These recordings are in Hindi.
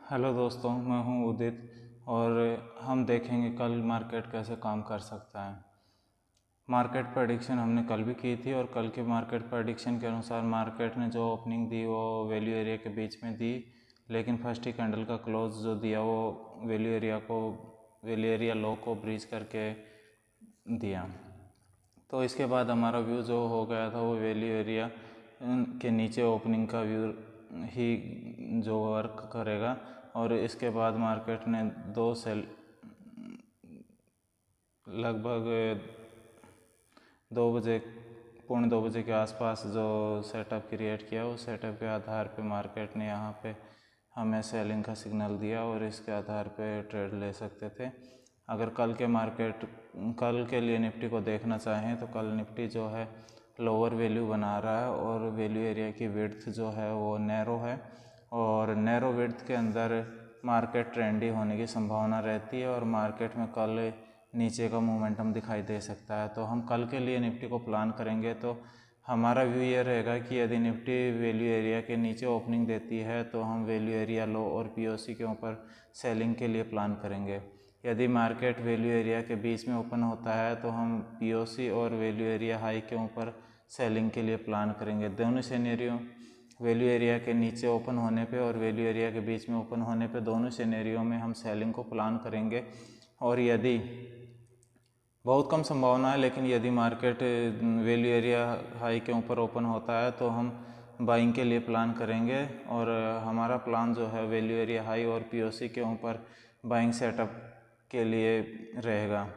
हेलो दोस्तों, मैं हूं उदित और हम देखेंगे कल मार्केट कैसे काम कर सकता है। मार्केट प्रेडिक्शन हमने कल भी की थी और कल के मार्केट प्रेडिक्शन के अनुसार मार्केट ने जो ओपनिंग दी वो वैल्यू एरिया के बीच में दी, लेकिन फर्स्ट ही कैंडल का क्लोज जो दिया वो वैल्यू एरिया लो को ब्रीच करके दिया। तो इसके बाद हमारा व्यू जो हो गया था वो वैल्यू एरिया के नीचे ओपनिंग का व्यू ही जो वर्क करेगा। और इसके बाद मार्केट ने लगभग 2 बजे के आसपास जो सेटअप क्रिएट किया, उस सेटअप के आधार पे मार्केट ने यहाँ पे हमें सेलिंग का सिग्नल दिया और इसके आधार पे ट्रेड ले सकते थे। अगर कल के लिए निफ्टी को देखना चाहें तो कल निफ्टी जो है लोअर वैल्यू बना रहा है और वैल्यू एरिया की विड्थ जो है वो नैरो है और नैरो विड्थ के अंदर मार्केट ट्रेंडी होने की संभावना रहती है और मार्केट में कल नीचे का मोमेंटम दिखाई दे सकता है। तो हम कल के लिए निफ्टी को प्लान करेंगे तो हमारा व्यू ये रहेगा कि यदि निफ्टी वैल्यू एरिया के नीचे ओपनिंग देती है तो हम वैल्यू एरिया लो और पीओसी के ऊपर सेलिंग के लिए प्लान करेंगे। यदि मार्केट वैल्यू एरिया के बीच में ओपन होता है तो हम पीओसी और वैल्यू एरिया हाई के ऊपर सेलिंग के लिए प्लान करेंगे। दोनों सिनेरियो वैल्यू एरिया के नीचे ओपन होने पे और वैल्यू एरिया के बीच में ओपन होने पे दोनों सिनेरियो में हम सेलिंग को प्लान करेंगे। और यदि बहुत कम संभावना है, लेकिन यदि मार्केट वैल्यू एरिया हाई के ऊपर ओपन होता है तो हम बाइंग के लिए प्लान करेंगे और हमारा प्लान जो है वैल्यू एरिया हाई और पीओसी के ऊपर बाइंग सेटअप के लिए रहेगा।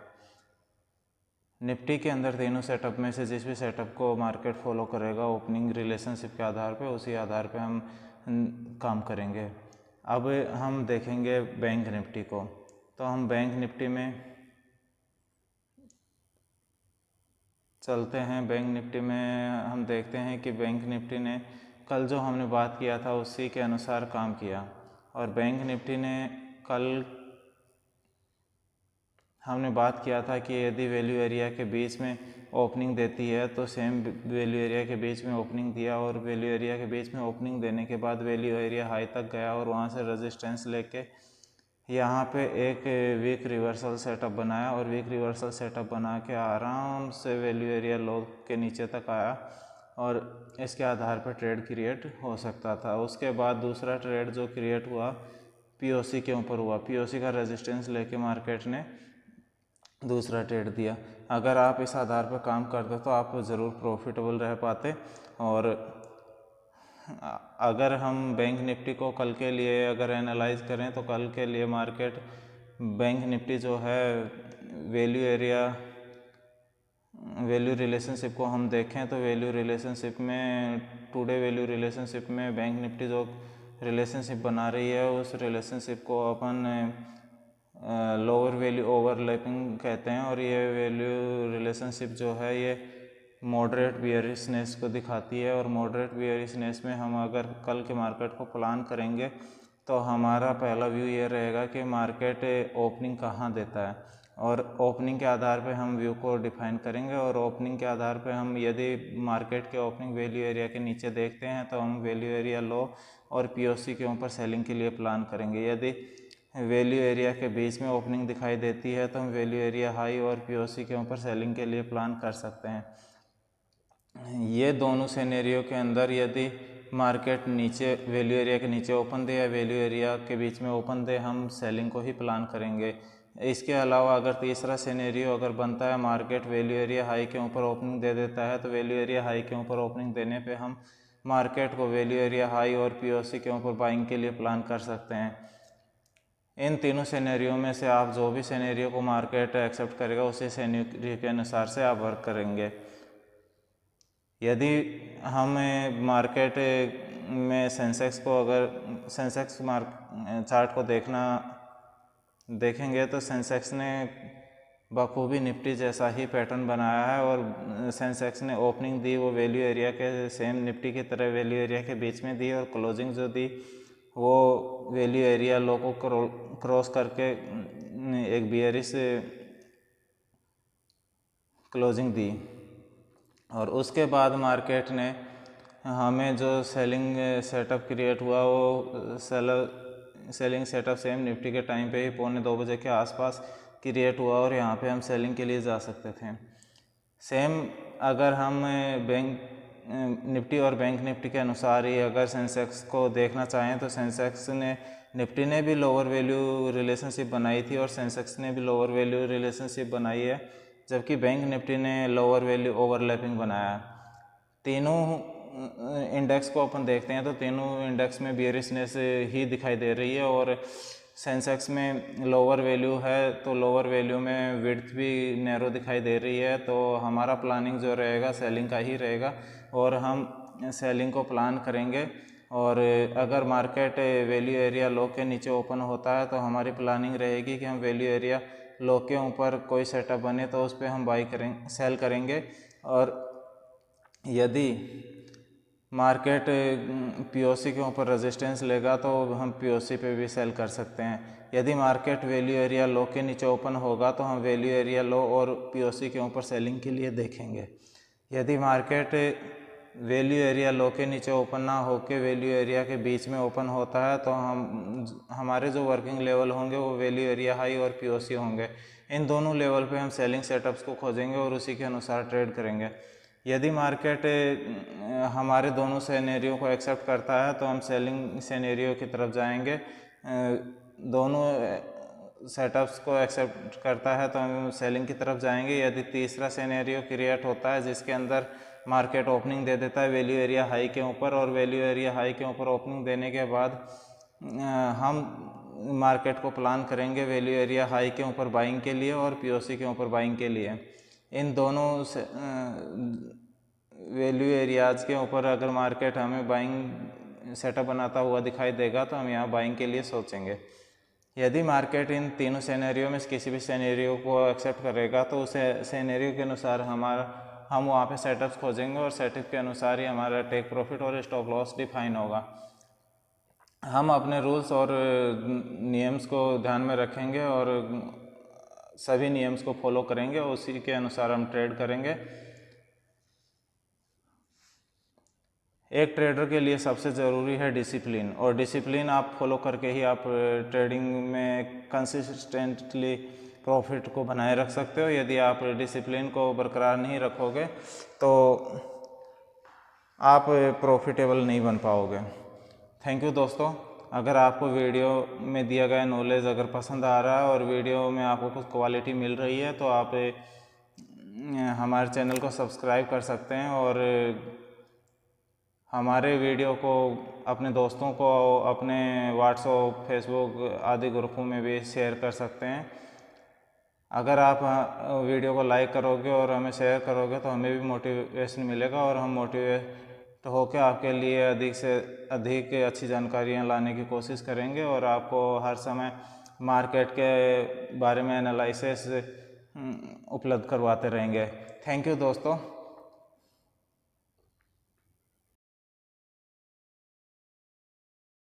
निफ्टी के अंदर तीनों सेटअप में से जिस भी सेटअप को मार्केट फॉलो करेगा ओपनिंग रिलेशनशिप के आधार पे, उसी आधार पे हम काम करेंगे। अब हम देखेंगे बैंक निफ्टी को। तो हम बैंक निफ्टी में चलते हैं। बैंक निफ्टी में हम देखते हैं कि बैंक निफ्टी ने कल जो हमने बात किया था उसी के अनुसार काम किया और बैंक निफ्टी ने कल हमने बात किया था कि यदि वैल्यू एरिया के बीच में ओपनिंग देती है तो सेम वैल्यू एरिया के बीच में ओपनिंग दिया और वैल्यू एरिया के बीच में ओपनिंग देने के बाद वैल्यू एरिया हाई तक गया और वहाँ से रेजिस्टेंस लेके यहाँ पे एक वीक रिवर्सल सेटअप बनाया और वीक रिवर्सल सेटअप बना के आराम से वैल्यू एरिया लो के नीचे तक आया और इसके आधार पर ट्रेड क्रिएट हो सकता था। उसके बाद दूसरा ट्रेड जो क्रिएट हुआ पीओसी के ऊपर हुआ। पीओसी का रेजिस्टेंस लेके मार्केट ने दूसरा ट्रेड दिया। अगर आप इस आधार पर काम करते तो आप ज़रूर प्रॉफिटेबल रह पाते। और अगर हम बैंक निफ्टी को कल के लिए अगर एनालाइज करें तो कल के लिए मार्केट बैंक निफ्टी जो है वैल्यू रिलेशनशिप को हम देखें तो वैल्यू रिलेशनशिप में टुडे वैल्यू रिलेशनशिप में बैंक निफ्टी जो रिलेशनशिप बना रही है उस रिलेशनशिप को अपन लोअर वैल्यू ओवरलैपिंग कहते हैं और ये वैल्यू रिलेशनशिप जो है ये मॉडरेट बियरिशनेस को दिखाती है। और मॉडरेट बियरिशनेस में हम अगर कल के मार्केट को प्लान करेंगे तो हमारा पहला व्यू ये रहेगा कि मार्केट ओपनिंग कहाँ देता है और ओपनिंग के आधार पे हम व्यू को डिफाइन करेंगे। और ओपनिंग के आधार पे हम यदि मार्केट के ओपनिंग वैल्यू एरिया के नीचे देखते हैं तो हम वैल्यू एरिया लो और पीओसी के ऊपर सेलिंग के लिए प्लान करेंगे। यदि वैल्यू एरिया के बीच में ओपनिंग दिखाई देती है तो हम वैल्यू एरिया हाई और पीओसी के ऊपर सेलिंग के लिए प्लान कर सकते हैं। ये दोनों सिनेरियो के अंदर यदि मार्केट नीचे वैल्यू एरिया के नीचे ओपन दे या वैल्यू एरिया के बीच में ओपन दे, हम सेलिंग को ही प्लान करेंगे। इसके अलावा अगर तीसरा सिनेरियो अगर बनता है मार्केट वैल्यू एरिया हाई के ऊपर ओपनिंग दे देता है तो वैल्यू एरिया हाई के ऊपर ओपनिंग देने पे हम मार्केट को वैल्यू एरिया हाई और पीओसी के ऊपर बाइंग के लिए प्लान कर सकते हैं। इन तीनों सिनेरियो में से आप जो भी सिनेरियो को मार्केट एक्सेप्ट करेगा उसी सिनेरियो के अनुसार से आप वर्क करेंगे। यदि हम मार्केट में सेंसेक्स को अगर सेंसेक्स चार्ट को देखेंगे तो सेंसेक्स ने बखूबी निफ्टी जैसा ही पैटर्न बनाया है और सेंसेक्स ने ओपनिंग दी वो वैल्यू एरिया के सेम निफ्टी की तरह वैल्यू एरिया के बीच में दी और क्लोजिंग जो दी वो वैल्यू एरिया लो को क्रॉस करके एक बियरिश क्लोजिंग दी। और उसके बाद मार्केट ने हमें जो सेलिंग सेटअप क्रिएट हुआ वो seller selling setup same Nifty के टाइम पे ही 1:45 बजे के आसपास क्रिएट हुआ और यहाँ पे हम सेलिंग के लिए जा सकते थे। सेम अगर हम निफ्टी और बैंक निफ्टी के अनुसार ही अगर सेंसेक्स को देखना चाहें तो सेंसेक्स ने निफ्टी ने भी लोअर वैल्यू रिलेशनशिप बनाई थी और सेंसेक्स ने भी लोअर वैल्यू रिलेशनशिप बनाई है, जबकि बैंक निफ्टी ने लोअर वैल्यू ओवरलैपिंग बनाया। तीनों इंडेक्स को अपन देखते हैं तो तीनों इंडेक्स में बियरिशनेस ही दिखाई दे रही है और सेंसेक्स में लोअर वैल्यू है तो लोअर वैल्यू में विड्थ भी नैरो दिखाई दे रही है। तो हमारा प्लानिंग जो रहेगा सेलिंग का ही रहेगा और हम सेलिंग को प्लान करेंगे। और अगर मार्केट वैल्यू एरिया लो के नीचे ओपन होता है तो हमारी प्लानिंग रहेगी कि हम वैल्यू एरिया लो के ऊपर कोई सेटअप बने तो उस पर हम बाई करेंगे, सेल करेंगे। और यदि मार्केट पीओसी के ऊपर रेजिस्टेंस लेगा तो हम पीओसी पे भी सेल कर सकते हैं। यदि मार्केट वैल्यू एरिया लो के नीचे ओपन होगा तो हम वैल्यू एरिया लो और पीओसी के ऊपर सेलिंग के लिए देखेंगे। यदि मार्केट वैल्यू एरिया लो के नीचे ओपन ना होके वैल्यू एरिया के बीच में ओपन होता है तो हमारे जो वर्किंग लेवल होंगे वो वैल्यू एरिया हाई और पीओसी होंगे। इन दोनों लेवल पे हम सेलिंग सेटअप्स को खोजेंगे और उसी के अनुसार ट्रेड करेंगे। यदि मार्केट हमारे दोनों सिनेरियो को एक्सेप्ट करता है तो हम सेलिंग सिनेरियो की तरफ जाएंगे। दोनों सेटअप्स को एक्सेप्ट करता है तो हम सेलिंग की तरफ जाएंगे। यदि तीसरा सिनेरियो क्रिएट होता है जिसके अंदर मार्केट ओपनिंग दे देता है वैल्यू एरिया हाई के ऊपर और वैल्यू एरिया हाई के ऊपर ओपनिंग देने के बाद हम मार्केट को प्लान करेंगे वैल्यू एरिया हाई के ऊपर बाइंग के लिए और पीओसी के ऊपर बाइंग के लिए। इन दोनों वैल्यू एरियाज़ के ऊपर अगर मार्केट हमें बाइंग सेटअप बनाता हुआ दिखाई देगा तो हम यहाँ बाइंग के लिए सोचेंगे। यदि मार्केट इन तीनों सिनेरियो में किसी भी सिनेरियो को एक्सेप्ट करेगा तो उस सिनेरियो के अनुसार हम वहाँ पे सेटअप्स खोजेंगे और सेटअप के अनुसार ही हमारा टेक प्रॉफिट और स्टॉप लॉस डिफाइन होगा। हम अपने रूल्स और नियम्स को ध्यान में रखेंगे और सभी नियम्स को फॉलो करेंगे और उसी के अनुसार हम ट्रेड करेंगे। एक ट्रेडर के लिए सबसे ज़रूरी है डिसिप्लिन और डिसिप्लिन आप फॉलो करके ही आप ट्रेडिंग में कंसिस्टेंटली प्रॉफिट को बनाए रख सकते हो। यदि आप डिसिप्लिन को बरकरार नहीं रखोगे तो आप प्रॉफिटेबल नहीं बन पाओगे। थैंक यू दोस्तों। अगर आपको वीडियो में दिया गया नॉलेज अगर पसंद आ रहा है और वीडियो में आपको कुछ क्वालिटी मिल रही है तो आप हमारे चैनल को सब्सक्राइब कर सकते हैं और हमारे वीडियो को अपने दोस्तों को अपने व्हाट्सएप फेसबुक आदि ग्रुपों में भी शेयर कर सकते हैं। अगर आप वीडियो को लाइक करोगे और हमें शेयर करोगे तो हमें भी मोटिवेशन मिलेगा और हम मोटिवेट होकर आपके लिए अधिक से अधिक अच्छी जानकारियाँ लाने की कोशिश करेंगे और आपको हर समय मार्केट के बारे में एनालिसिस उपलब्ध करवाते रहेंगे। थैंक यू दोस्तों।